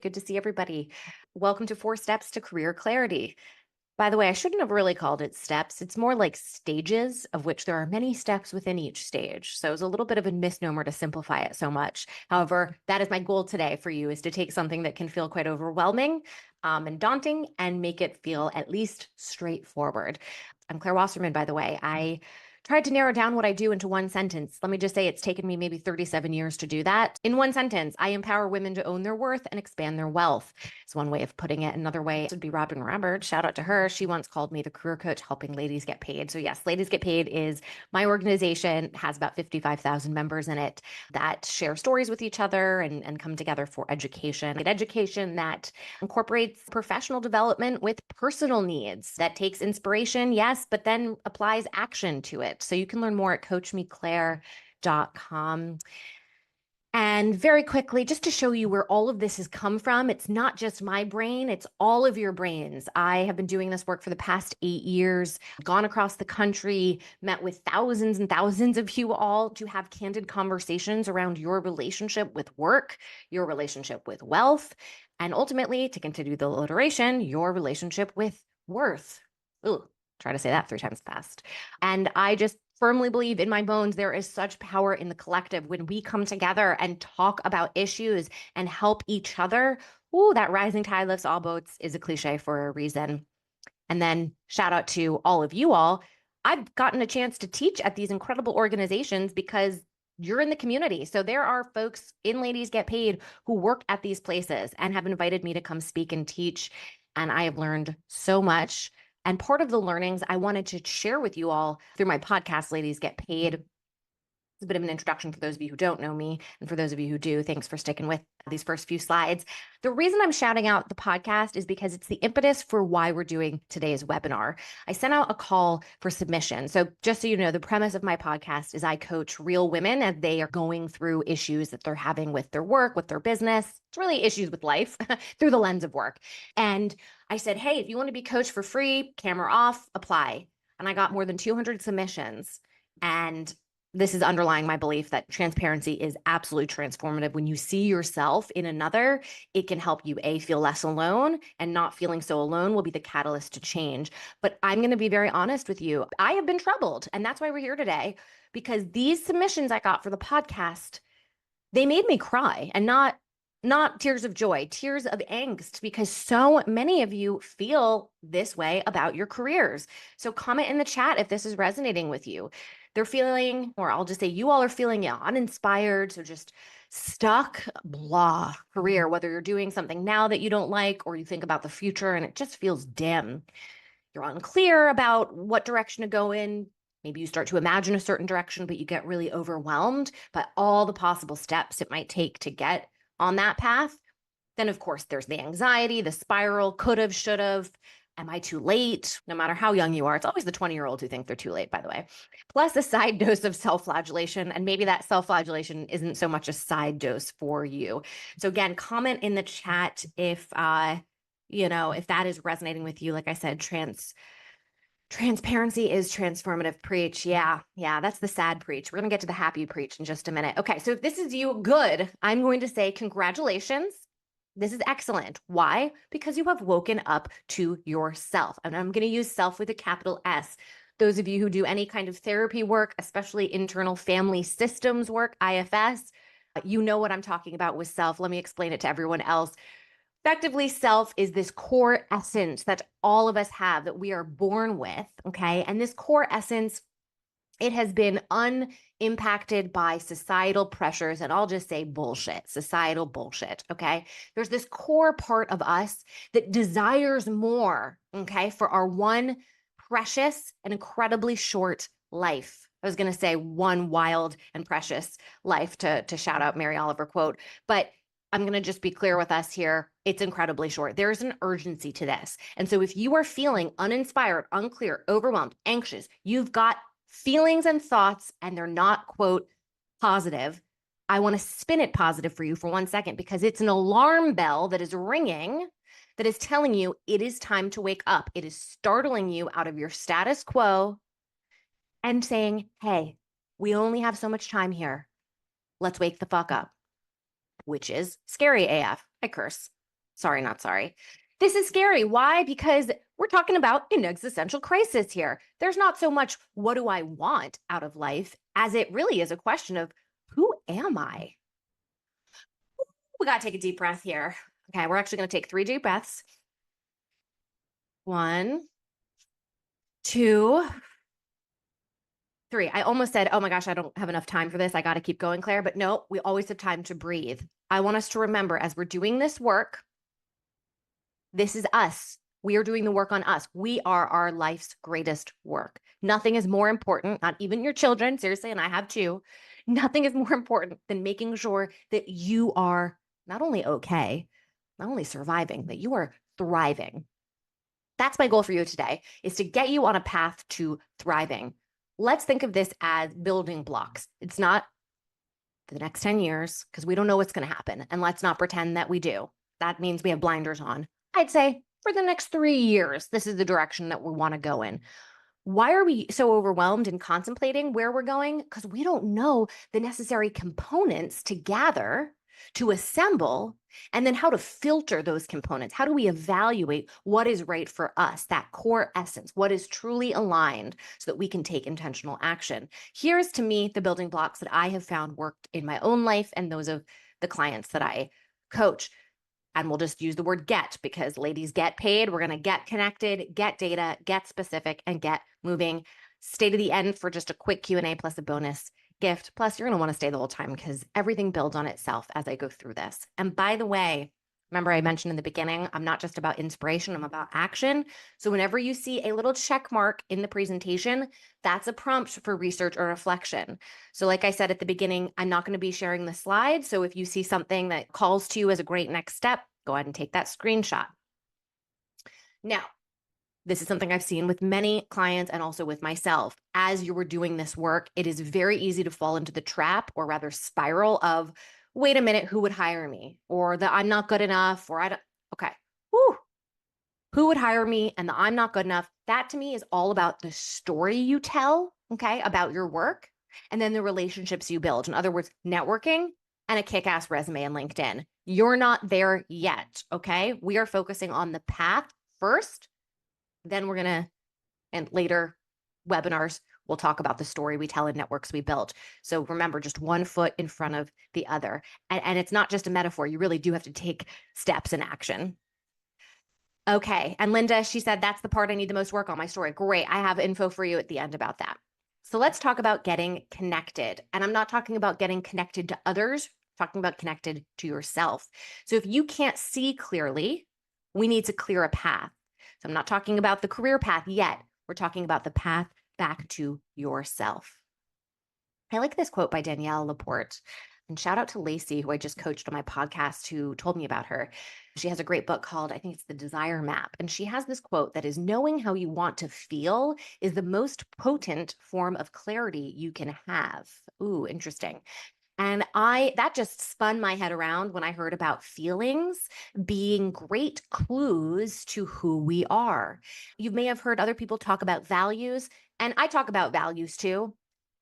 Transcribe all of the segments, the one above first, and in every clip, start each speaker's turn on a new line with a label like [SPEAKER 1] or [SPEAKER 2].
[SPEAKER 1] Good to see everybody. Welcome to Four Steps to Career Clarity. By the way, I shouldn't have really called it steps. It's more like stages, of which there are many steps within each stage. So it's a little bit of a misnomer to simplify it so much. However, that is my goal today for you, is to take something that can feel quite overwhelming and daunting and make it feel at least straightforward. I'm Claire Wasserman, by the way. I tried to narrow down what I do into one sentence. Let me just say it's taken me maybe 37 years to do that. In one sentence, I empower women to own their worth and expand their wealth. It's one way of putting it. Another way would be Robin Roberts. Shout out to her. She once called me the career coach helping ladies get paid. So yes, Ladies Get Paid is my organization. It has about 55,000 members in it that share stories with each other and come together for education. An education that incorporates professional development with personal needs, that takes inspiration, yes, but then applies action to it. So you can learn more at coachmeclaire.com. And very quickly, just to show you where all of this has come from, it's not just my brain, it's all of your brains. I have been doing this work for the past 8 years, gone across the country, met with thousands and thousands of you all to have candid conversations around your relationship with work, your relationship with wealth, and ultimately, to continue the alliteration, your relationship with worth. Ooh, try to say that 3 times fast. And I just firmly believe in my bones there is such power in the collective when we come together and talk about issues and help each other. Ooh, that rising tide lifts all boats is a cliche for a reason. And then shout out to all of you all. I've gotten a chance to teach at these incredible organizations because you're in the community. So there are folks in Ladies Get Paid who work at these places and have invited me to come speak and teach. And I have learned so much. And part of the learnings I wanted to share with you all through my podcast, Ladies Get Paid. It's a bit of an introduction for those of you who don't know me. And for those of you who do, thanks for sticking with these first few slides. The reason I'm shouting out the podcast is because it's the impetus for why we're doing today's webinar. I sent out a call for submission. So just so you know, the premise of my podcast is I coach real women as they are going through issues that they're having with their work, with their business. It's really issues with life through the lens of work. And I said, hey, if you want to be coached for free, camera off, apply. And I got more than 200 submissions. And this is underlying my belief that transparency is absolutely transformative. When you see yourself in another, it can help you feel less alone, and not feeling so alone will be the catalyst to change. But I'm going to be very honest with you. I have been troubled, and that's why we're here today, because these submissions I got for the podcast, they made me cry, and not tears of joy, tears of angst, because so many of you feel this way about your careers. So comment in the chat if this is resonating with you. They're feeling, or I'll just say you all are feeling uninspired, so just stuck, blah, career, whether you're doing something now that you don't like, or you think about the future and it just feels dim. You're unclear about what direction to go in. Maybe you start to imagine a certain direction, but you get really overwhelmed by all the possible steps it might take to get on that path. Then, of course, there's the anxiety, the spiral, could have, should have. Am I too late? No matter how young you are, it's always the 20-year-olds who think they're too late, by the way. Plus a side dose of self-flagellation. And maybe that self-flagellation isn't so much a side dose for you. So again, comment in the chat if, if that is resonating with you. Like I said, transparency is transformative. Preach. Yeah, that's the sad preach. We're going to get to the happy preach in just a minute. Okay, so if this is you, good. I'm going to say congratulations. This is excellent. Why? Because you have woken up to yourself. And I'm going to use self with a capital S. Those of you who do any kind of therapy work, especially internal family systems work, IFS, you know what I'm talking about with self. Let me explain it to everyone else. Effectively, self is this core essence that all of us have, that we are born with, okay? And this core essence, it has been unimpacted by societal pressures, and I'll just say bullshit, societal bullshit, okay? There's this core part of us that desires more, okay, for our one precious and incredibly short life. I was going to say one wild and precious life to shout out Mary Oliver quote, but I'm going to just be clear with us here. It's incredibly short. There's an urgency to this. And so if you are feeling uninspired, unclear, overwhelmed, anxious, you've got feelings and thoughts and they're not, quote, positive, I want to spin it positive for you for 1 second, because it's an alarm bell that is ringing, that is telling you it is time to wake up. It is startling you out of your status quo and saying, hey, we only have so much time here. Let's wake the fuck up, which is scary AF. I curse. Sorry, not sorry. This is scary. Why? Because we're talking about an existential crisis here. There's not so much what do I want out of life as it really is a question of who am I? We got to take a deep breath here. Okay, we're actually going to take 3 deep breaths. 1, 2, 3. I almost said, oh my gosh, I don't have enough time for this. I got to keep going, Claire. But no, we always have time to breathe. I want us to remember as we're doing this work, this is us. We are doing the work on us. We are our life's greatest work. Nothing is more important, not even your children, seriously, and I have 2. Nothing is more important than making sure that you are not only okay, not only surviving, that you are thriving. That's my goal for you today, is to get you on a path to thriving. Let's think of this as building blocks. It's not for the next 10 years because we don't know what's going to happen. And let's not pretend that we do. That means we have blinders on. I'd say for the next 3 years, this is the direction that we want to go in. Why are we so overwhelmed and contemplating where we're going? Because we don't know the necessary components to gather, to assemble, and then how to filter those components. How do we evaluate what is right for us, that core essence, what is truly aligned so that we can take intentional action? Here's to me the building blocks that I have found worked in my own life and those of the clients that I coach. And we'll just use the word get because ladies get paid. We're going to get connected, get data, get specific, and get moving. Stay to the end for just a quick Q&A plus a bonus gift. Plus, you're going to want to stay the whole time because everything builds on itself as I go through this. And by the way, remember I mentioned in the beginning, I'm not just about inspiration, I'm about action. So whenever you see a little check mark in the presentation, that's a prompt for research or reflection. So like I said at the beginning, I'm not going to be sharing the slides. So if you see something that calls to you as a great next step, go ahead and take that screenshot. Now, this is something I've seen with many clients and also with myself. As you were doing this work, it is very easy to fall into the trap or rather spiral of, wait a minute, who would hire me? Or that I'm not good enough, or I don't, okay. Whew. Who would hire me and the I'm not good enough? That to me is all about the story you tell, okay, about your work and then the relationships you build. In other words, networking and a kick-ass resume in LinkedIn. You're not there yet, okay? We are focusing on the path first, then we're gonna, and later webinars, we'll talk about the story we tell and networks we build. So remember, just one foot in front of the other. And it's not just a metaphor. You really do have to take steps in action. Okay. And Linda, she said, that's the part I need the most work on my story. Great. I have info for you at the end about that. So let's talk about getting connected. And I'm not talking about getting connected to others, I'm talking about connected to yourself. So if you can't see clearly, we need to clear a path. So I'm not talking about the career path yet. We're talking about the path back to yourself. I like this quote by Danielle Laporte. And shout out to Lacey, who I just coached on my podcast, who told me about her. She has a great book called, I think it's The Desire Map. And she has this quote that is, knowing how you want to feel is the most potent form of clarity you can have. Ooh, interesting. And that just spun my head around when I heard about feelings being great clues to who we are. You may have heard other people talk about values, and I talk about values too.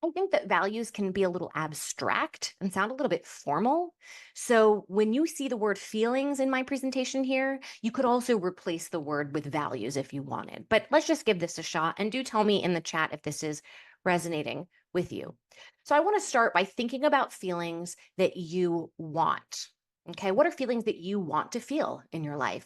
[SPEAKER 1] I think that values can be a little abstract and sound a little bit formal. So when you see the word feelings in my presentation here, you could also replace the word with values if you wanted. But let's just give this a shot, and do tell me in the chat if this is resonating with you. So I want to start by thinking about feelings that you want. Okay, what are feelings that you want to feel in your life?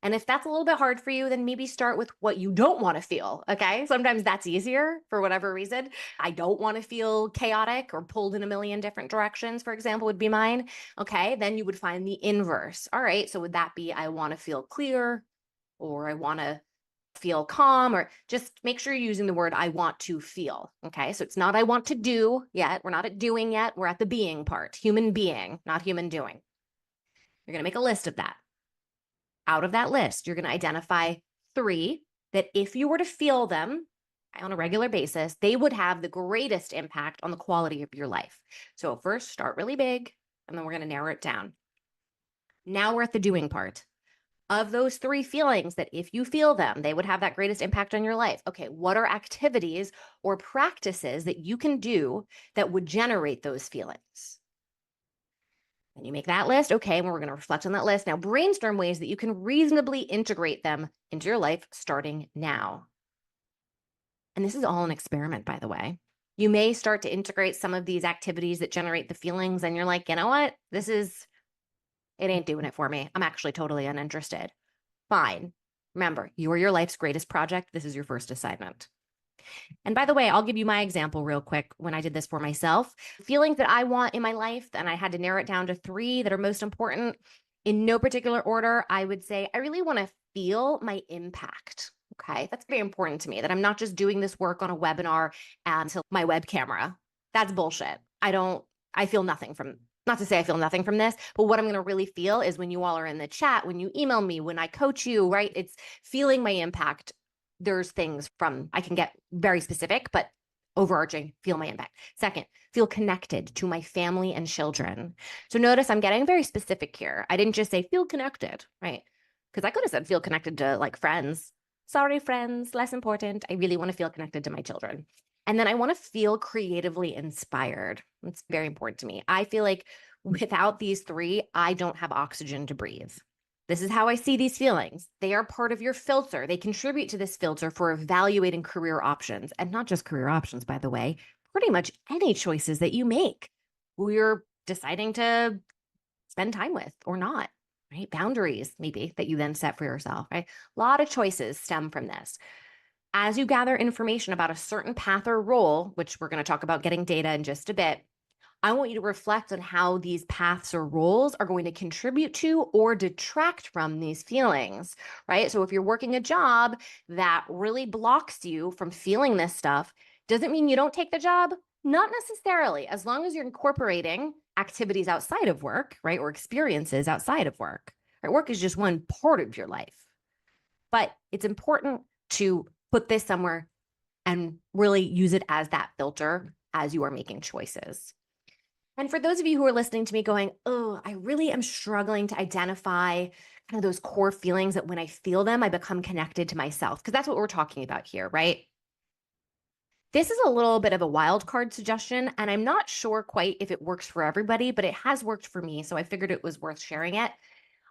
[SPEAKER 1] And if that's a little bit hard for you, then maybe start with what you don't want to feel. Okay. Sometimes that's easier for whatever reason. I don't want to feel chaotic or pulled in a million different directions, for example, would be mine. Okay. Then you would find the inverse. All right. So would that be I want to feel clear, or I want to feel calm, or just make sure you're using the word I want to feel. Okay. So it's not I want to do yet. We're not at doing yet. We're at the being part, human being, not human doing. You're going to make a list of that. Out of that list, you're going to identify 3 that if you were to feel them on a regular basis, they would have the greatest impact on the quality of your life. So first, start really big, and then we're going to narrow it down. Now we're at the doing part. Of those 3 feelings that if you feel them, they would have that greatest impact on your life. Okay, what are activities or practices that you can do that would generate those feelings? And you make that list. Okay, and we're going to reflect on that list. Now, brainstorm ways that you can reasonably integrate them into your life starting now. And this is all an experiment, by the way. You may start to integrate some of these activities that generate the feelings, and you're like, you know what? It ain't doing it for me. I'm actually totally uninterested. Fine. Remember, you are your life's greatest project. This is your first assignment. And by the way, I'll give you my example real quick when I did this for myself. Feelings that I want in my life, and I had to narrow it down to 3 that are most important. In no particular order, I would say I really want to feel my impact. Okay, that's very important to me, that I'm not just doing this work on a webinar and to my web camera. That's bullshit. I feel nothing from, not to say I feel nothing from this, but what I'm going to really feel is when you all are in the chat, when you email me, when I coach you, right? It's feeling my impact. There's things from, I can get very specific, but overarching, feel my impact. Second, feel connected to my family and children. So notice I'm getting very specific here. I didn't just say feel connected, right? Because I could have said feel connected to like friends. Sorry, friends, less important. I really want to feel connected to my children. And then I want to feel creatively inspired. It's very important to me. I feel like without these 3, I don't have oxygen to breathe. This is how I see these feelings. They are part of your filter. They contribute to this filter for evaluating career options, and not just career options, by the way, pretty much any choices that you make, who you're deciding to spend time with or not, right? Boundaries, maybe, that you then set for yourself, right? A lot of choices stem from this. As you gather information about a certain path or role, which we're going to talk about getting data in just a bit, I want you to reflect on how these paths or roles are going to contribute to or detract from these feelings, right? So if you're working a job that really blocks you from feeling this stuff, doesn't mean you don't take the job. Not necessarily, as long as you're incorporating activities outside of work, right? Or experiences outside of work, right? Work is just one part of your life. But it's important to put this somewhere and really use it as that filter as you are making choices. And for those of you who are listening to me going, oh, I really am struggling to identify kind of those core feelings that when I feel them, I become connected to myself, because that's what we're talking about here, right? This is a little bit of a wild card suggestion, and I'm not sure quite if it works for everybody, but it has worked for me, so I figured it was worth sharing it.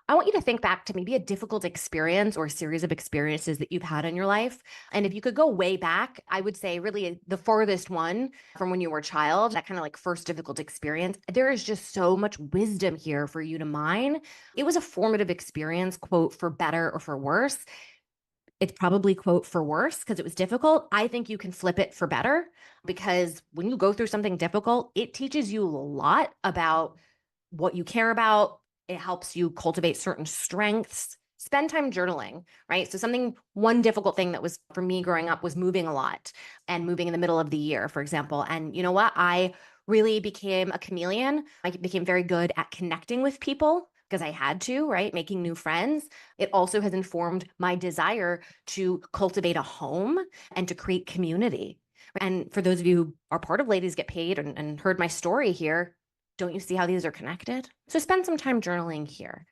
[SPEAKER 1] I want you to think back to maybe a difficult experience or a series of experiences that you've had in your life. And if you could go way back, I would say really the farthest one from when you were a child, that kind of like first difficult experience, there is just so much wisdom here for you to mine. It was a formative experience, quote, for better or for worse. It's probably, quote, for worse because it was difficult. I think you can flip it for better, because when you go through something difficult, it teaches you a lot about what you care about. It helps you cultivate certain strengths. Spend time journaling, right? So one difficult thing that was for me growing up was moving a lot and moving in the middle of the year, for example. And you know what? I really became a chameleon. I became very good at connecting with people because I had to, right? Making new friends. It also has informed my desire to cultivate a home and to create community. And for those of you who are part of Ladies Get Paid and heard my story here, don't you see how these are connected? So spend some time journaling here.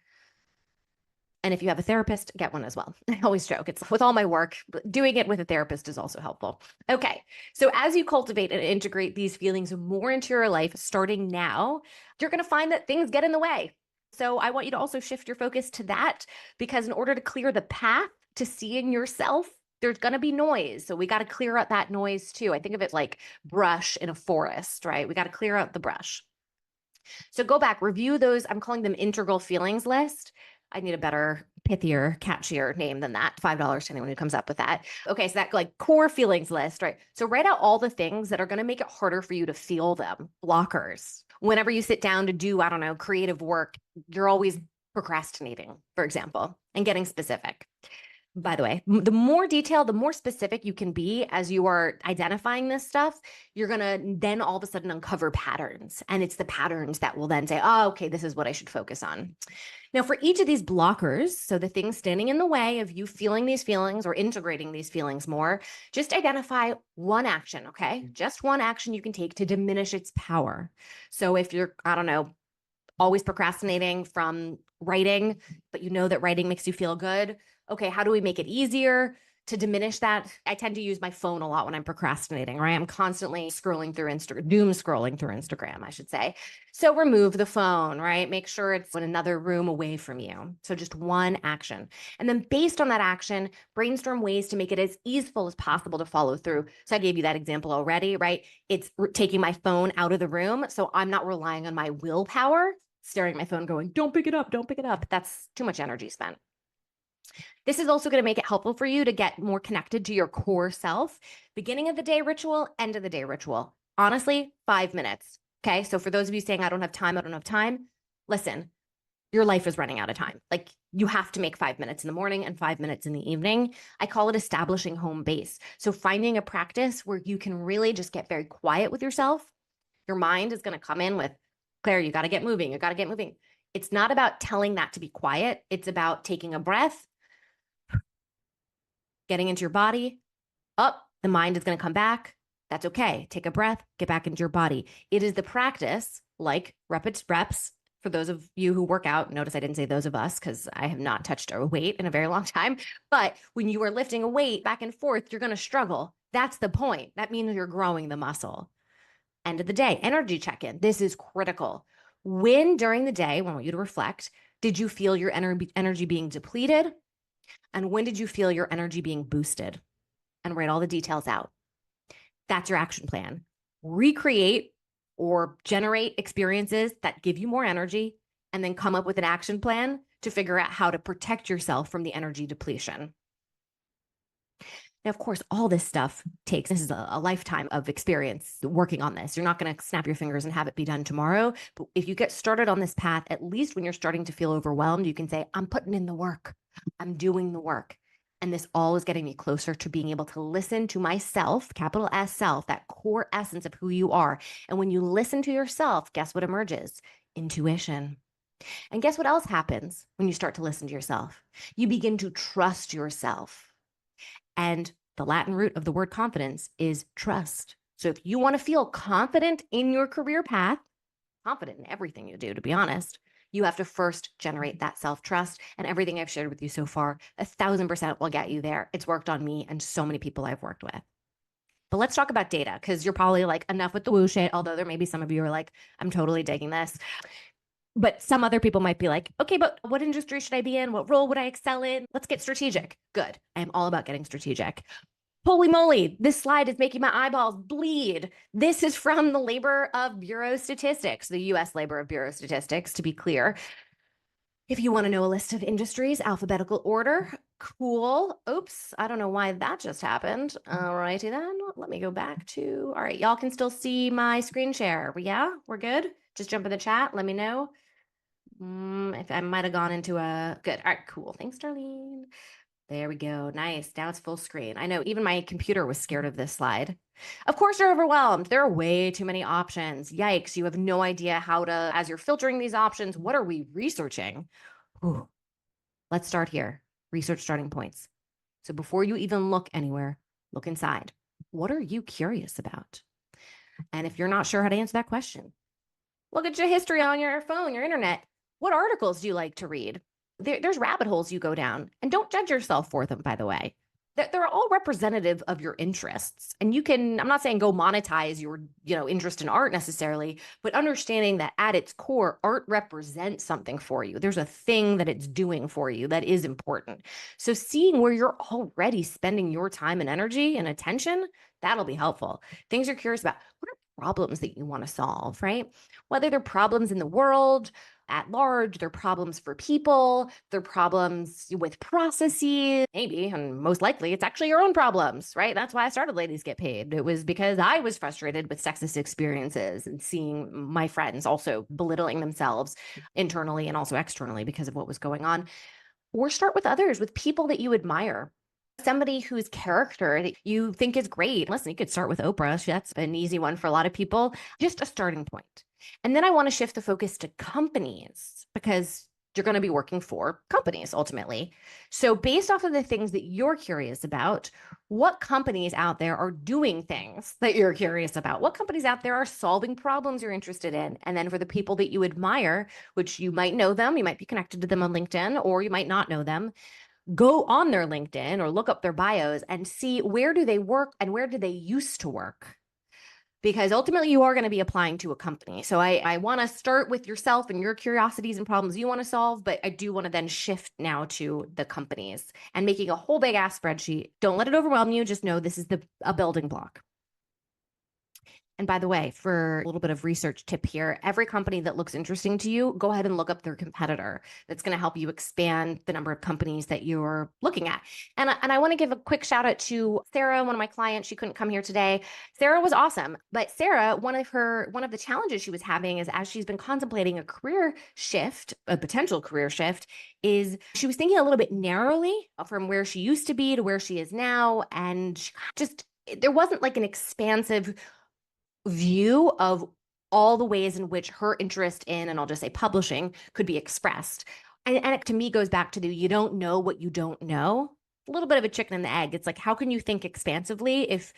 [SPEAKER 1] And if you have a therapist, get one as well. I always joke, it's with all my work, but doing it with a therapist is also helpful. Okay, so as you cultivate and integrate these feelings more into your life, starting now, you're going to find that things get in the way. So I want you to also shift your focus to that, because in order to clear the path to seeing yourself, there's going to be noise. So we got to clear out that noise too. I think of it like brush in a forest, right? We got to clear out the brush. So go back, review those. I'm calling them integral feelings list. I need a better, pithier, catchier name than that. $5 to anyone who comes up with that. Okay, so that like core feelings list, right? So write out all the things that are going to make it harder for you to feel them, blockers. Whenever you sit down to do, I don't know, creative work, you're always procrastinating, for example, and getting specific. By the way, the more detailed, the more specific you can be as you are identifying this stuff, you're going to then all of a sudden uncover patterns. And it's the patterns that will then say, oh, okay, this is what I should focus on. Now, for each of these blockers, so the things standing in the way of you feeling these feelings or integrating these feelings more, just identify one action, okay? Just one action you can take to diminish its power. So if you're, I don't know, always procrastinating from writing, but you know that writing makes you feel good. Okay, how do we make it easier? To diminish that, I tend to use my phone a lot when I'm procrastinating, right? I'm constantly scrolling through Instagram, doom scrolling through Instagram, I should say. So remove the phone, right? Make sure it's in another room away from you. So just one action. And then based on that action, brainstorm ways to make it as easeful as possible to follow through. So I gave you that example already, right? It's taking my phone out of the room. So I'm not relying on my willpower, staring at my phone going, don't pick it up, don't pick it up. That's too much energy spent. This is also going to make it helpful for you to get more connected to your core self. Beginning of the day ritual, end of the day ritual. Honestly, 5 minutes. Okay. So for those of you saying, I don't have time, listen, your life is running out of time. Like you have to make 5 minutes in the morning and 5 minutes in the evening. I call it establishing home base. So finding a practice where you can really just get very quiet with yourself. Your mind is going to come in with, Claire, you got to get moving. You got to get moving. It's not about telling that to be quiet. It's about taking a breath, getting into your body. Up, the mind is going to come back. That's okay. Take a breath, get back into your body. It is the practice, like reps. For those of you who work out, notice I didn't say those of us because I have not touched a weight in a very long time. But when you are lifting a weight back and forth, you're going to struggle. That's the point. That means you're growing the muscle. End of the day, energy check-in. This is critical. When during the day, I want you to reflect, did you feel your energy being depleted? And when did you feel your energy being boosted? And write all the details out. That's your action plan. Recreate or generate experiences that give you more energy, and then come up with an action plan to figure out how to protect yourself from the energy depletion. Now, of course, all this stuff this is a lifetime of experience working on this. You're not going to snap your fingers and have it be done tomorrow. But if you get started on this path, at least when you're starting to feel overwhelmed, you can say, I'm putting in the work. I'm doing the work. And this all is getting me closer to being able to listen to myself, capital S self, that core essence of who you are. And when you listen to yourself, guess what emerges? Intuition. And guess what else happens when you start to listen to yourself? You begin to trust yourself. And the Latin root of the word confidence is trust. So if you want to feel confident in your career path, confident in everything you do, to be honest, you have to first generate that self-trust. And everything I've shared with you so far, 1,000% will get you there. It's worked on me and so many people I've worked with. But let's talk about data, because you're probably like, enough with the woo shit, although there may be some of you who are like, I'm totally digging this. But some other people might be like, okay, but what industry should I be in? What role would I excel in? Let's get strategic. Good. I'm all about getting strategic. Holy moly, this slide is making my eyeballs bleed. This is from the Labor of Bureau Statistics, the US Labor of Bureau Statistics, to be clear. If you want to know a list of industries, alphabetical order, cool. Oops, I don't know why that just happened. All righty then, let me go back to, all right, y'all can still see my screen share. Yeah, we're good? Just jump in the chat, let me know. If I might have gone into a, good, all right, cool. Thanks, Darlene. There we go. Nice. Now it's full screen. I know even my computer was scared of this slide. Of course, you're overwhelmed. There are way too many options. Yikes. You have no idea how to, as you're filtering these options, what are we researching? Ooh. Let's start here. Research starting points. So before you even look anywhere, look inside. What are you curious about? And if you're not sure how to answer that question, look at your history on your phone, your internet. What articles do you like to read? There's rabbit holes you go down, and don't judge yourself for them, by the way. They're all representative of your interests. And you can, I'm not saying go monetize your, interest in art necessarily, but understanding that at its core, art represents something for you. There's a thing that it's doing for you that is important. So seeing where you're already spending your time and energy and attention, that'll be helpful. Things you're curious about. What are problems that you want to solve, right? Whether they're problems in the world at large, they're problems for people, they're problems with processes, maybe, and most likely it's actually your own problems, right? That's why I started Ladies Get Paid. It was because I was frustrated with sexist experiences and seeing my friends also belittling themselves internally and also externally because of what was going on. Or start with others, with people that you admire. Somebody whose character that you think is great. Listen, you could start with Oprah. That's an easy one for a lot of people. Just a starting point. And then I want to shift the focus to companies, because you're going to be working for companies ultimately. So based off of the things that you're curious about, what companies out there are doing things that you're curious about? What companies out there are solving problems you're interested in? And then for the people that you admire, which you might know them, you might be connected to them on LinkedIn, or you might not know them, go on their LinkedIn or look up their bios and see where do they work and where do they used to work. Because ultimately you are going to be applying to a company. So I want to start with yourself and your curiosities and problems you want to solve, but I do want to then shift now to the companies and making a whole big ass spreadsheet. Don't let it overwhelm you. Just know this is a building block. And by the way, for a little bit of research tip here, every company that looks interesting to you, go ahead and look up their competitor. That's going to help you expand the number of companies that you're looking at. And I want to give a quick shout out to Sarah, one of my clients. She couldn't come here today. Sarah was awesome. But Sarah, one of the challenges she was having is as she's been contemplating a career shift, a potential career shift, is she was thinking a little bit narrowly from where she used to be to where she is now. And there wasn't like an expansive view of all the ways in which her interest in, and I'll just say publishing, could be expressed. And it to me goes back to you don't know what you don't know. A little bit of a chicken and the egg. It's like, how can you think expansively if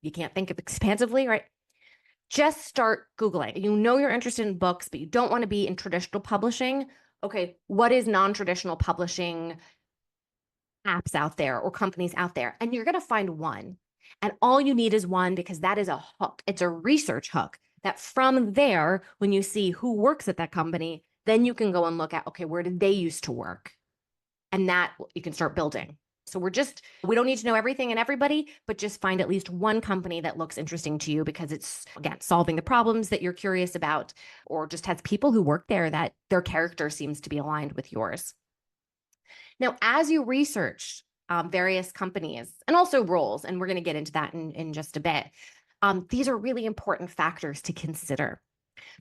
[SPEAKER 1] you can't think of expansively, right? Just start Googling. You know you're interested in books, but you don't want to be in traditional publishing. Okay, what is non-traditional publishing apps out there or companies out there? And you're going to find one. And all you need is one because that is a hook. It's a research hook that from there, when you see who works at that company, then you can go and look at, okay, where did they used to work? And that you can start building. So we don't need to know everything and everybody, but just find at least one company that looks interesting to you because it's, again, solving the problems that you're curious about, or just has people who work there that their character seems to be aligned with yours. Now, as you research various companies and also roles, and we're going to get into that in just a bit, these are really important factors to consider.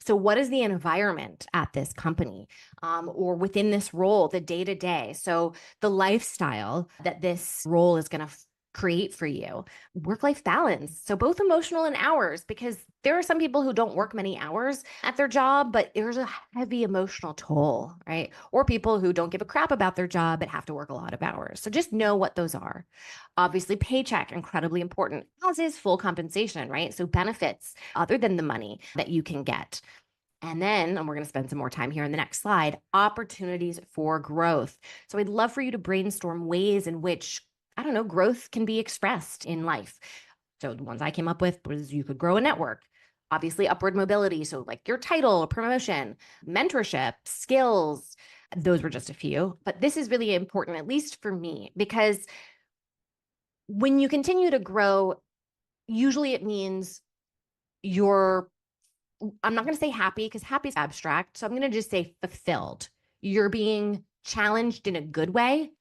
[SPEAKER 1] So what is the environment at this company or within this role, the day-to-day? So the lifestyle that this role is going to create for you, work-life balance. So both emotional and hours, because there are some people who don't work many hours at their job, but there's a heavy emotional toll, right? Or people who don't give a crap about their job, but have to work a lot of hours. So just know what those are. Obviously, paycheck, incredibly important, as is full compensation, right? So benefits other than the money that you can get. And then, and we're going to spend some more time here in the next slide, opportunities for growth. So I'd love for you to brainstorm ways in which, I don't know, growth can be expressed in life. So the ones I came up with was you could grow a network, obviously upward mobility. So like your title, promotion, mentorship, skills, those were just a few. But this is really important, at least for me, because when you continue to grow, usually it means I'm not going to say happy because happy is abstract. So I'm going to just say fulfilled. You're being challenged in a good way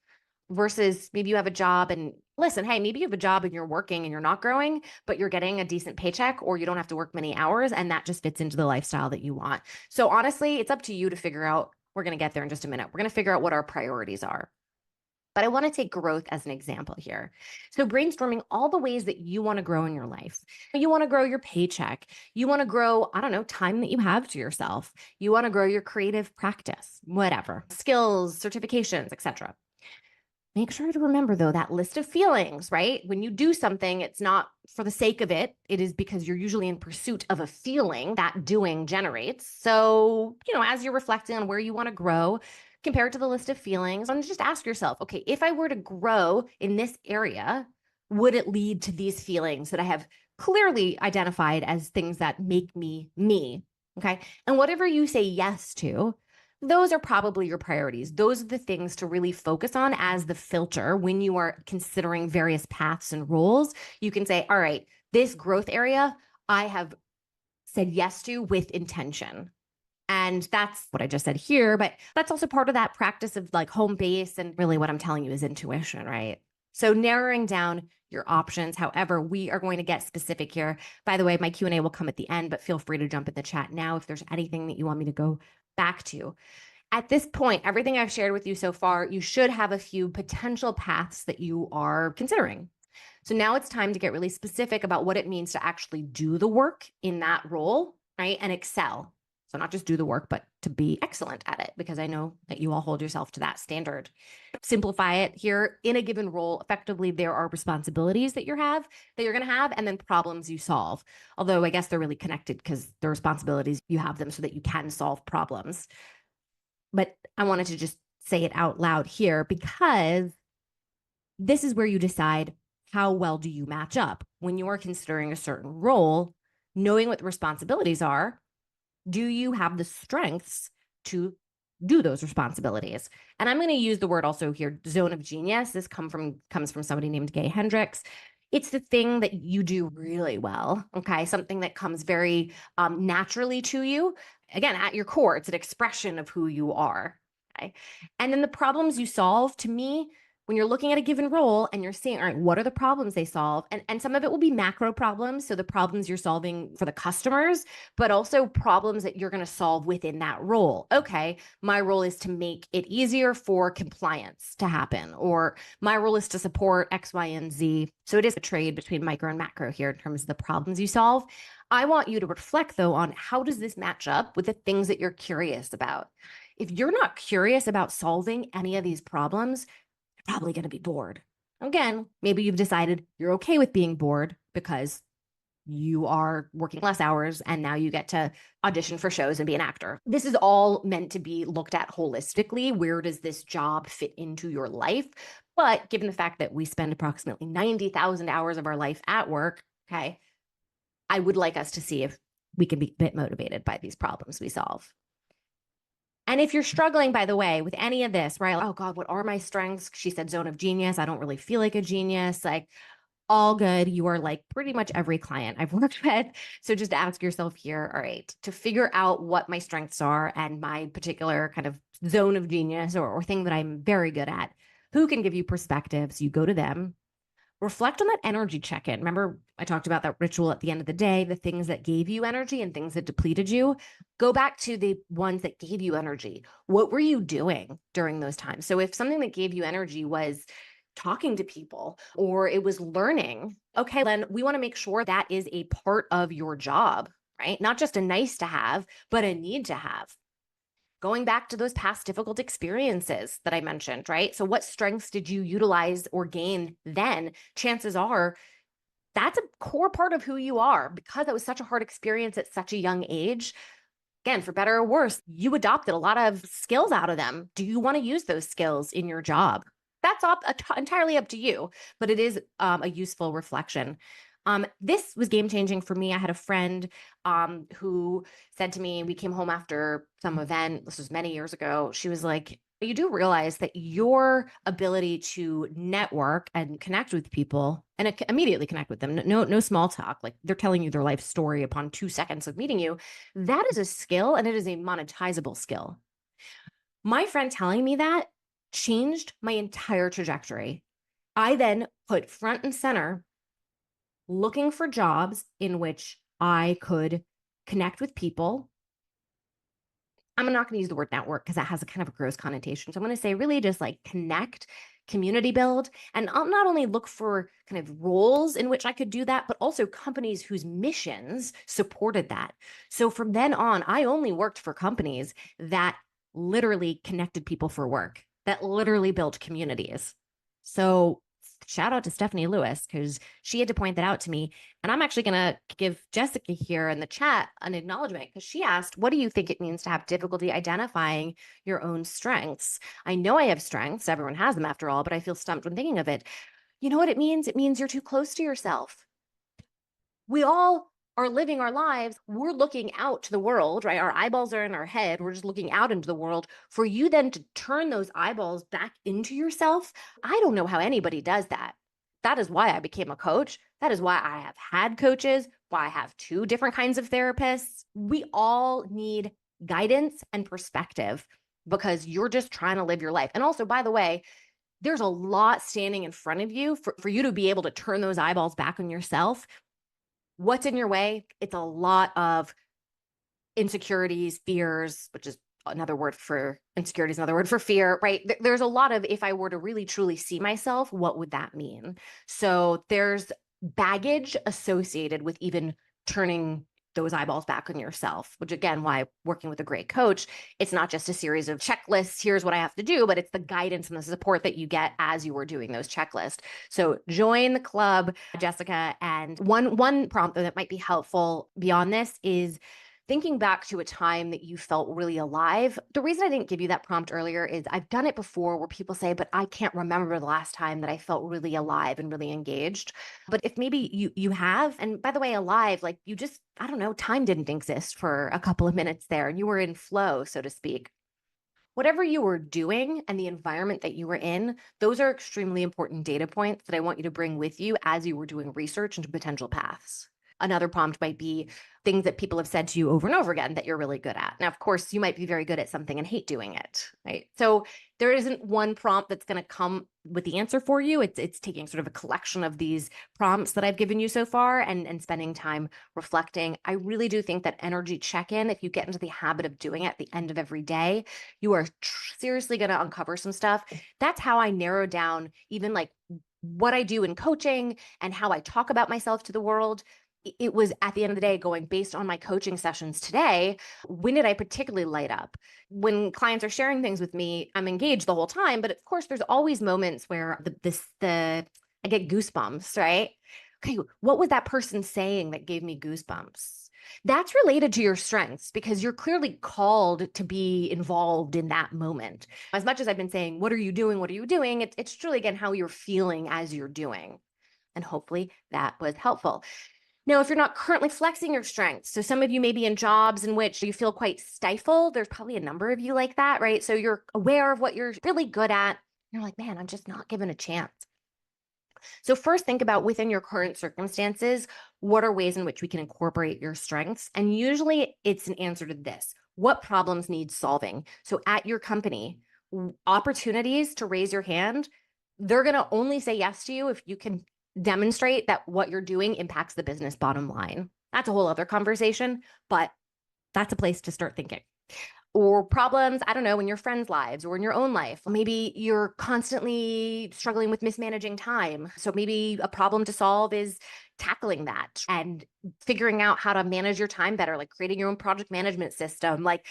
[SPEAKER 1] versus maybe you have a job and listen, hey, maybe you have a job and you're working and you're not growing, but you're getting a decent paycheck or you don't have to work many hours and that just fits into the lifestyle that you want. So honestly, it's up to you to figure out, we're going to get there in just a minute. We're going to figure out what our priorities are. But I want to take growth as an example here. So brainstorming all the ways that you want to grow in your life. You want to grow your paycheck. You want to grow, I don't know, time that you have to yourself. You want to grow your creative practice, whatever, skills, certifications, etc. Make sure to remember, though, that list of feelings, right? When you do something, it's not for the sake of it. It is because you're usually in pursuit of a feeling that doing generates. So, as you're reflecting on where you want to grow, compare it to the list of feelings and just ask yourself, okay, if I were to grow in this area, would it lead to these feelings that I have clearly identified as things that make me me? Okay. And whatever you say yes to, those are probably your priorities. Those are the things to really focus on as the filter when you are considering various paths and roles. You can say, all right, this growth area I have said yes to with intention. And that's what I just said here, but that's also part of that practice of like home base. And really what I'm telling you is intuition, right? So narrowing down your options. However, we are going to get specific here. By the way, my Q&A will come at the end, but feel free to jump in the chat now if there's anything that you want me to go back to. At this point, everything I've shared with you so far, you should have a few potential paths that you are considering. So now it's time to get really specific about what it means to actually do the work in that role, right? And excel. So not just do the work, but to be excellent at it, because I know that you all hold yourself to that standard. Simplify it here. In a given role, effectively, there are responsibilities that you're going to have, and then problems you solve. Although I guess they're really connected because the responsibilities, you have them so that you can solve problems. But I wanted to just say it out loud here because this is where you decide how well do you match up when you're considering a certain role, knowing what the responsibilities are. Do you have the strengths to do those responsibilities? And I'm going to use the word also here, zone of genius. This comes from somebody named Gay Hendricks. It's the thing that you do really well. Okay. Something that comes very naturally to you. Again, at your core, it's an expression of who you are. Okay. And then the problems you solve, to me, when you're looking at a given role and you're seeing, all right, what are the problems they solve? And some of it will be macro problems. So the problems you're solving for the customers, but also problems that you're going to solve within that role. Okay, my role is to make it easier for compliance to happen, or my role is to support X, Y, and Z. So it is a trade between micro and macro here in terms of the problems you solve. I want you to reflect, though, on how does this match up with the things that you're curious about? If you're not curious about solving any of these problems, probably going to be bored. Again, maybe you've decided you're okay with being bored because you are working less hours and now you get to audition for shows and be an actor. This is all meant to be looked at holistically. Where does this job fit into your life? But given the fact that we spend approximately 90,000 hours of our life at work, okay, I would like us to see if we can be a bit motivated by these problems we solve. And if you're struggling, by the way, with any of this, right? Oh God, what are my strengths? She said zone of genius. I don't really feel like a genius. Like, all good. You are like pretty much every client I've worked with. So just ask yourself here, all right, to figure out what my strengths are and my particular kind of zone of genius or thing that I'm very good at, who can give you perspectives? You go to them. Reflect on that energy check-in. Remember, I talked about that ritual at the end of the day, the things that gave you energy and things that depleted you. Go back to the ones that gave you energy. What were you doing during those times? So if something that gave you energy was talking to people or it was learning, okay, then we want to make sure that is a part of your job, right? Not just a nice to have, but a need to have. Going back to those past difficult experiences that I mentioned, right? So, what strengths did you utilize or gain then? Chances are that's a core part of who you are because it was such a hard experience at such a young age. Again, for better or worse, you adopted a lot of skills out of them. Do you want to use those skills in your job? That's entirely up to you, but it is a useful reflection. This was game changing for me. I had a friend who said to me, we came home after some event. This was many years ago. She was like, you do realize that your ability to network and connect with people and immediately connect with them, no small talk, like they're telling you their life story upon 2 seconds of meeting you, that is a skill and it is a monetizable skill. My friend telling me that changed my entire trajectory. I then put front and center looking for jobs in which I could connect with people. I'm not going to use the word network because that has a kind of a gross connotation. So I'm going to say really just like connect, community build, and I'll not only look for kind of roles in which I could do that, but also companies whose missions supported that. So from then on, I only worked for companies that literally connected people for work, that literally built communities. So shout out to Stephanie Lewis because she had to point that out to me. And I'm actually going to give Jessica here in the chat an acknowledgement because she asked, what do you think it means to have difficulty identifying your own strengths? I know I have strengths. Everyone has them after all, but I feel stumped when thinking of it. You know what it means? It means you're too close to yourself. We all are living our lives. We're looking out to the world, right? Our eyeballs are in our head. We're just looking out into the world. For you then to turn those eyeballs back into yourself, I don't know how anybody does that. That is why I became a coach. That is why I have had coaches, why I have 2 different kinds of therapists. We all need guidance and perspective because you're just trying to live your life. And also, by the way, there's a lot standing in front of you for you to be able to turn those eyeballs back on yourself. What's in your way? It's a lot of insecurities, fears, which is another word for insecurities, another word for fear, right? There's a lot of, if I were to really truly see myself, what would that mean? So there's baggage associated with even turning those eyeballs back on yourself, which again, why working with a great coach, it's not just a series of checklists, here's what I have to do, but it's the guidance and the support that you get as you are doing those checklists. So join the club, Jessica. And one prompt that might be helpful beyond this is thinking back to a time that you felt really alive. The reason I didn't give you that prompt earlier is I've done it before where people say, but I can't remember the last time that I felt really alive and really engaged. But if maybe you have, and by the way, alive, like you just, I don't know, time didn't exist for a couple of minutes there and you were in flow, so to speak. Whatever you were doing and the environment that you were in, those are extremely important data points that I want you to bring with you as you were doing research into potential paths. Another prompt might be things that people have said to you over and over again that you're really good at. Now, of course, you might be very good at something and hate doing it, right? So there isn't one prompt that's going to come with the answer for you. It's taking sort of a collection of these prompts that I've given you so far and spending time reflecting. I really do think that energy check-in, if you get into the habit of doing it at the end of every day, you are seriously going to uncover some stuff. That's how I narrow down even like what I do in coaching and how I talk about myself to the world. It was at the end of the day going based on my coaching sessions today. When did I particularly light up? When clients are sharing things with me, I'm engaged the whole time. But of course, there's always moments where I get goosebumps, right? Okay, what was that person saying that gave me goosebumps? That's related to your strengths because you're clearly called to be involved in that moment. As much as I've been saying, what are you doing? What are you doing? It's truly, again, how you're feeling as you're doing. And hopefully that was helpful. Now, if you're not currently flexing your strengths, so some of you may be in jobs in which you feel quite stifled. There's probably a number of you like that, right? So you're aware of what you're really good at. You're like, man, I'm just not given a chance. So first think about within your current circumstances, what are ways in which we can incorporate your strengths? And usually it's an answer to this. What problems need solving? So at your company, opportunities to raise your hand, they're going to only say yes to you if you can demonstrate that what you're doing impacts the business bottom line. That's a whole other conversation, but that's a place to start thinking. Or problems, I don't know, in your friends' lives or in your own life. Maybe you're constantly struggling with mismanaging time. So maybe a problem to solve is tackling that and figuring out how to manage your time better, like creating your own project management system. Like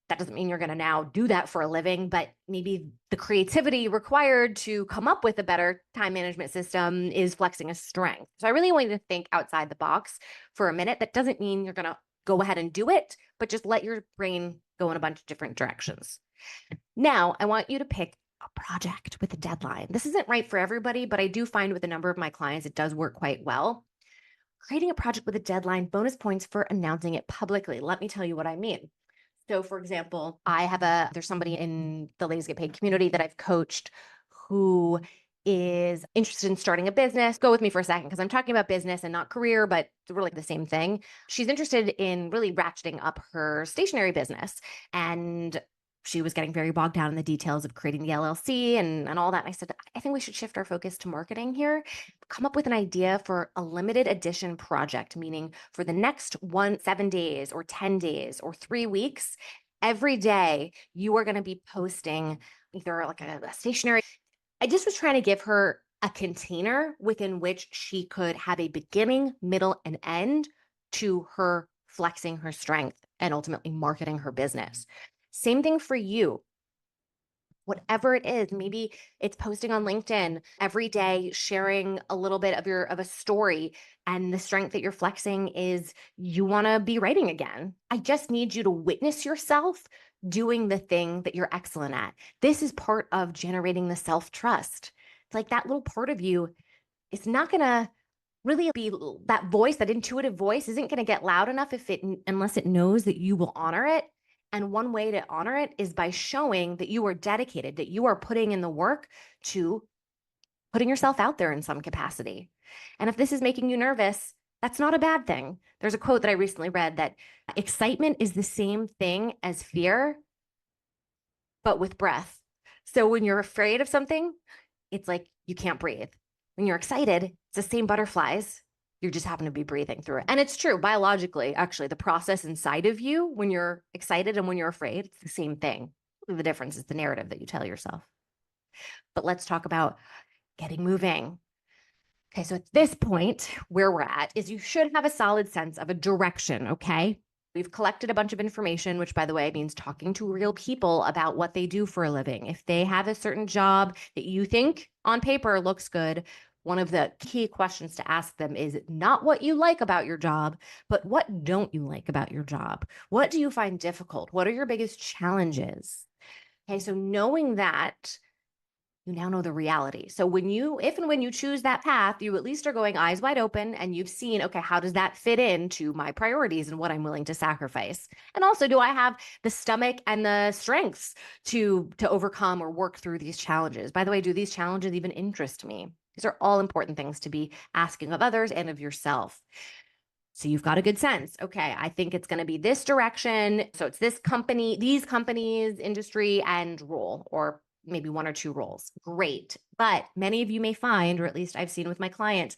[SPEAKER 1] that doesn't mean you're going to now do that for a living, but maybe the creativity required to come up with a better time management system is flexing a strength. So I really want you to think outside the box for a minute. That doesn't mean you're going to go ahead and do it, but just let your brain go in a bunch of different directions. Now, I want you to pick a project with a deadline. This isn't right for everybody, but I do find with a number of my clients, it does work quite well. Creating a project with a deadline, bonus points for announcing it publicly. Let me tell you what I mean. So for example, there's somebody in the Ladies Get Paid community that I've coached who is interested in starting a business. Go with me for a second because I'm talking about business and not career, but it's really the same thing. She's interested in really ratcheting up her stationery business. And she was getting very bogged down in the details of creating the LLC and all that. And I said, I think we should shift our focus to marketing here. Come up with an idea for a limited edition project, meaning for the next 7 days or 10 days or 3 weeks, every day you are going to be posting either like a stationery. I just was trying to give her a container within which she could have a beginning, middle, and end to her flexing her strength and ultimately marketing her business. Same thing for you. Whatever it is, maybe it's posting on LinkedIn every day, sharing a little bit of a story, and the strength that you're flexing is you want to be writing again. I just need you to witness yourself doing the thing that you're excellent at. This is part of generating the self-trust. It's like that little part of you is not going to really be that voice, that intuitive voice isn't going to get loud enough unless it knows that you will honor it. And one way to honor it is by showing that you are dedicated, that you are putting in the work to putting yourself out there in some capacity. And if this is making you nervous, that's not a bad thing. There's a quote that I recently read that excitement is the same thing as fear, but with breath. So when you're afraid of something, it's like you can't breathe. When you're excited, it's the same butterflies. You just happen to be breathing through it. And it's true, biologically, actually, the process inside of you when you're excited and when you're afraid, it's the same thing. The difference is the narrative that you tell yourself. But let's talk about getting moving. Okay, so at this point, where we're at is you should have a solid sense of a direction, okay? We've collected a bunch of information, which by the way means talking to real people about what they do for a living. If they have a certain job that you think on paper looks good, one of the key questions to ask them is not what you like about your job, but what don't you like about your job? What do you find difficult? What are your biggest challenges? Okay, so knowing that, you now know the reality. So if and when you choose that path, you at least are going eyes wide open and you've seen, okay, how does that fit into my priorities and what I'm willing to sacrifice? And also, do I have the stomach and the strengths to overcome or work through these challenges? By the way, do these challenges even interest me? These are all important things to be asking of others and of yourself. So you've got a good sense. Okay, I think it's going to be this direction. So it's this company, these companies, industry, and role, or maybe one or two roles. Great. But many of you may find, or at least I've seen with my clients,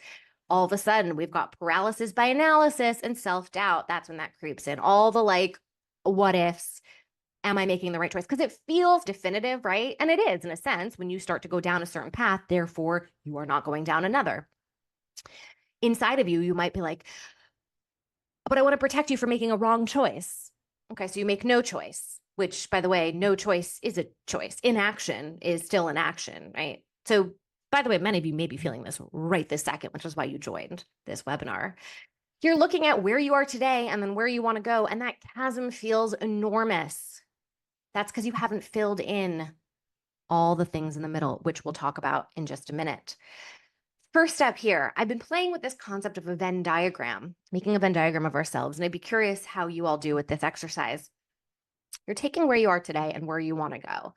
[SPEAKER 1] all of a sudden we've got paralysis by analysis and self-doubt. That's when that creeps in. All the like, what ifs. Am I making the right choice? Because it feels definitive, right? And it is in a sense when you start to go down a certain path, therefore you are not going down another. Inside of you, you might be like, but I want to protect you from making a wrong choice. Okay, so you make no choice, which, by the way, no choice is a choice. Inaction is still an action, right? So, by the way, many of you may be feeling this right this second, which is why you joined this webinar. You're looking at where you are today and then where you want to go, and that chasm feels enormous. That's because you haven't filled in all the things in the middle, which we'll talk about in just a minute. First step here, I've been playing with this concept of a Venn diagram, making a Venn diagram of ourselves, and I'd be curious how you all do with this exercise. You're taking where you are today and where you want to go.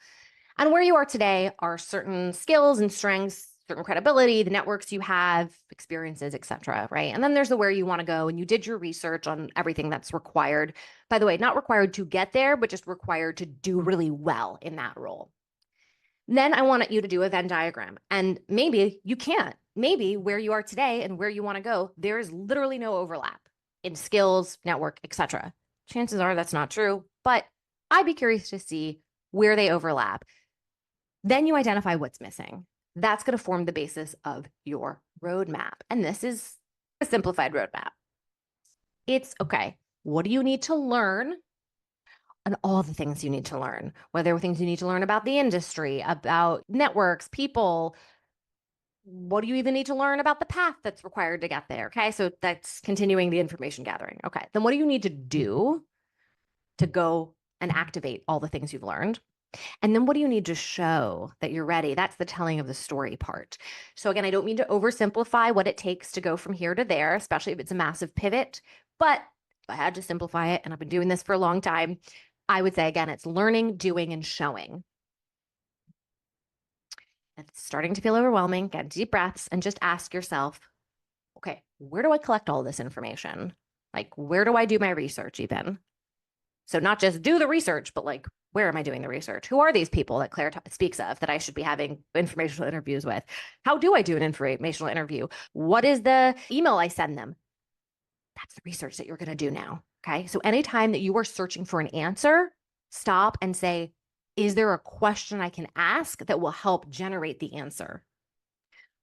[SPEAKER 1] And where you are today are certain skills and strengths, certain credibility, the networks you have, experiences, etc., right? And then there's the where you want to go, and you did your research on everything that's required. By the way, not required to get there, but just required to do really well in that role. Then I want you to do a Venn diagram, and maybe you can't. Maybe where you are today and where you want to go, there is literally no overlap in skills, network, etc. Chances are that's not true, but I'd be curious to see where they overlap. Then you identify what's missing. That's going to form the basis of your roadmap. And this is a simplified roadmap. It's okay. What do you need to learn? And all the things you need to learn, whether things you need to learn about the industry, about networks, people. What do you even need to learn about the path that's required to get there? Okay, so that's continuing the information gathering. Okay, then what do you need to do to go and activate all the things you've learned? And then what do you need to show that you're ready? That's the telling of the story part. So again, I don't mean to oversimplify what it takes to go from here to there, especially if it's a massive pivot. But if I had to simplify it, and I've been doing this for a long time, I would say, again, it's learning, doing, and showing. It's starting to feel overwhelming. Get deep breaths and just ask yourself, okay, where do I collect all this information? Like, where do I do my research even? So not just do the research, but like, where am I doing the research? Who are these people that Claire speaks of that I should be having informational interviews with? How do I do an informational interview? What is the email I send them? That's the research that you're going to do now. Okay. So anytime that you are searching for an answer, stop and say, is there a question I can ask that will help generate the answer?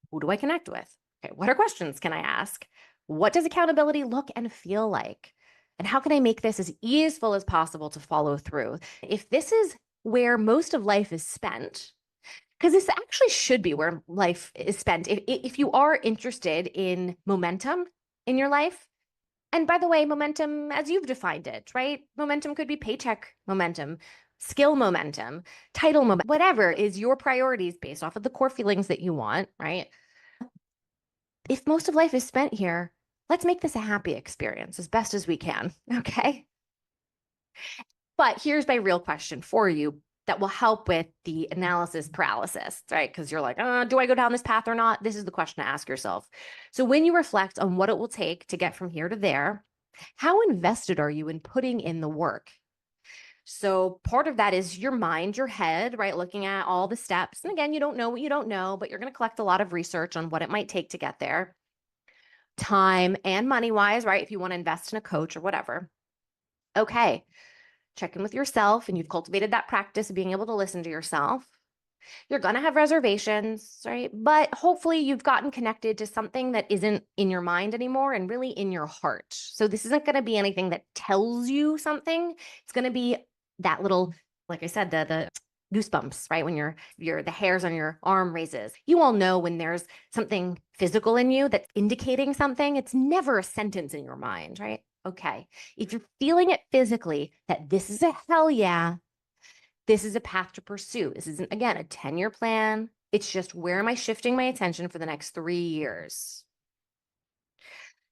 [SPEAKER 1] Who do I connect with? Okay. What are questions can I ask? What does accountability look and feel like? And how can I make this as easeful as possible to follow through? If this is where most of life is spent, because this actually should be where life is spent. If you are interested in momentum in your life, and by the way, momentum as you've defined it, right? Momentum could be paycheck momentum, skill momentum, title momentum, whatever is your priorities based off of the core feelings that you want, right? If most of life is spent here, let's make this a happy experience as best as we can, okay? But here's my real question for you that will help with the analysis paralysis, right? Because you're like, do I go down this path or not? This is the question to ask yourself. So when you reflect on what it will take to get from here to there, how invested are you in putting in the work? So part of that is your mind, your head, right? Looking at all the steps. And again, you don't know what you don't know, but you're going to collect a lot of research on what it might take to get there. Time and money wise, right? If you want to invest in a coach or whatever. Okay. Check in with yourself and you've cultivated that practice of being able to listen to yourself. You're going to have reservations, right? But hopefully you've gotten connected to something that isn't in your mind anymore and really in your heart. So this isn't going to be anything that tells you something. It's going to be that little, like I said, the goosebumps, right? When the hairs on your arm raises. You all know when there's something physical in you that's indicating something. It's never a sentence in your mind, right? Okay. If you're feeling it physically, that this is a hell yeah, this is a path to pursue. This isn't, again, a 10-year plan. It's just, where am I shifting my attention for the next 3 years?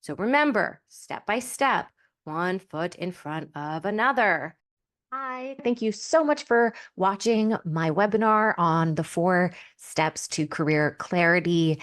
[SPEAKER 1] So remember, step by step, one foot in front of another. Hi, thank you so much for watching my webinar on the 4 steps to career clarity.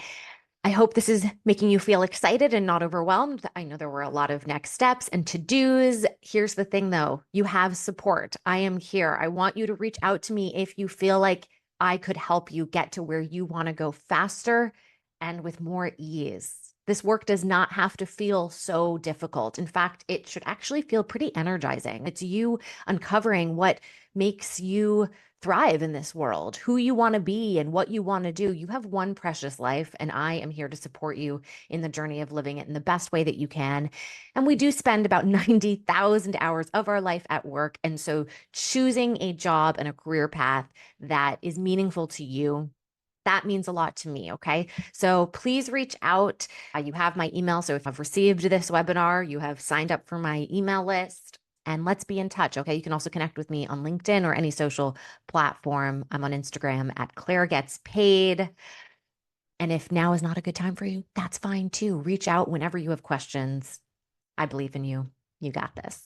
[SPEAKER 1] I hope this is making you feel excited and not overwhelmed. I know there were a lot of next steps and to-dos. Here's the thing though, you have support. I am here. I want you to reach out to me if you feel like I could help you get to where you want to go faster and with more ease. This work does not have to feel so difficult. In fact, it should actually feel pretty energizing. It's you uncovering what makes you thrive in this world, who you want to be and what you want to do. You have one precious life, and I am here to support you in the journey of living it in the best way that you can. And we do spend about 90,000 hours of our life at work. And so choosing a job and a career path that is meaningful to you, that means a lot to me. Okay. So please reach out. You have my email. So if I've received this webinar, you have signed up for my email list, and let's be in touch. Okay. You can also connect with me on LinkedIn or any social platform. I'm on Instagram at Claire Gets Paid. And if now is not a good time for you, that's fine too. Reach out whenever you have questions. I believe in you. You got this.